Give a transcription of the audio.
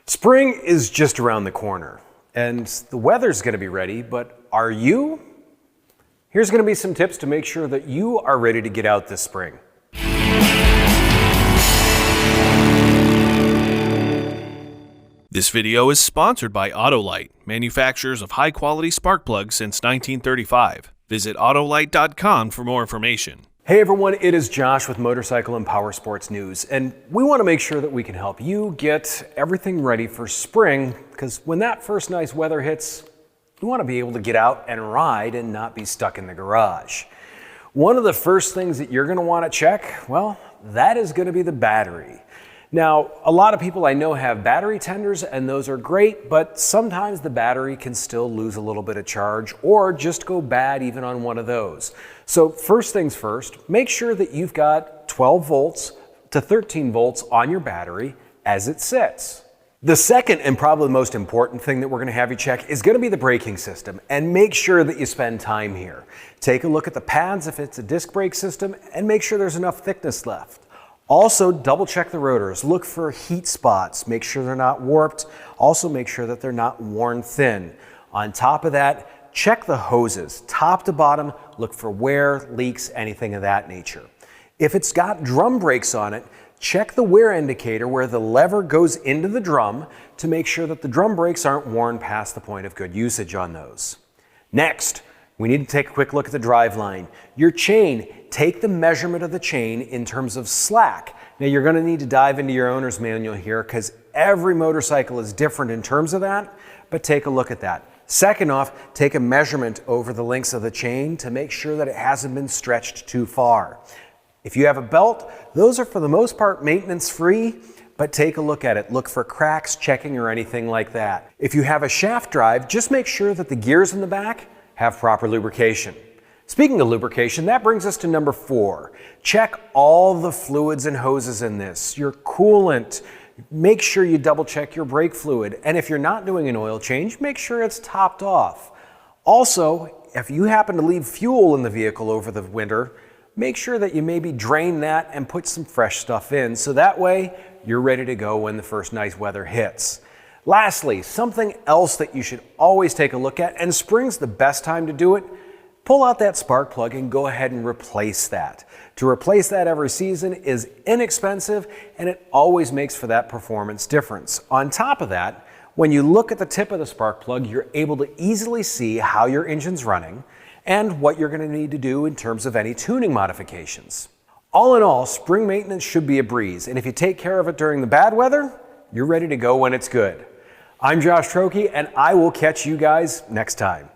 Spring is just around the corner, and the weather's going to be ready, but are you? Here's going to be some tips to make sure that you are ready to get out this spring. This video is sponsored by Autolite, manufacturers of high-quality spark plugs since 1935. Visit Autolite.com for more information. Hey everyone, it is Josh with Motorcycle and Powersports News, and we want to make sure that we can help you get everything ready for spring, because when that first nice weather hits, you want to be able to get out and ride and not be stuck in the garage. One of the first things that you're going to want to check, well, that is going to be the battery. Now, a lot of people I know have battery tenders, and those are great, but sometimes the battery can still lose a little bit of charge or just go bad even on one of those. So first things first, make sure that you've got 12 volts to 13 volts on your battery as it sits. The second and probably the most important thing that we're going to have you check is going to be the braking system, and make sure that you spend time here. Take a look at the pads if it's a disc brake system and make sure there's enough thickness left. Also, double check the rotors. Look for heat spots. Make sure they're not warped. Also, make sure that they're not worn thin. On top of that, check the hoses. Top to bottom, look for wear, leaks, anything of that nature. If it's got drum brakes on it, check the wear indicator where the lever goes into the drum to make sure that the drum brakes aren't worn past the point of good usage on those. Next, we need to take a quick look at the driveline. Your chain, take the measurement of the chain in terms of slack. Now you're going to need to dive into your owner's manual here because every motorcycle is different in terms of that, but take a look at that. Second off, take a measurement over the lengths of the chain to make sure that it hasn't been stretched too far. If you have a belt, those are for the most part maintenance free, but take a look at it. Look for cracks, checking, or anything like that. If you have a shaft drive, just make sure that the gears in the back have proper lubrication. Speaking of lubrication, that brings us to number 4. Check all the fluids and hoses in this. Your coolant, make sure you double check your brake fluid. And if you're not doing an oil change, make sure it's topped off. Also, if you happen to leave fuel in the vehicle over the winter, make sure that you maybe drain that and put some fresh stuff in, so that way you're ready to go when the first nice weather hits. Lastly, something else that you should always take a look at, and spring's the best time to do it, pull out that spark plug and go ahead and replace that. To replace that every season is inexpensive, and it always makes for that performance difference. On top of that, when you look at the tip of the spark plug, you're able to easily see how your engine's running and what you're going to need to do in terms of any tuning modifications. All in all, spring maintenance should be a breeze, and if you take care of it during the bad weather, you're ready to go when it's good. I'm Josh Troche, and I will catch you guys next time.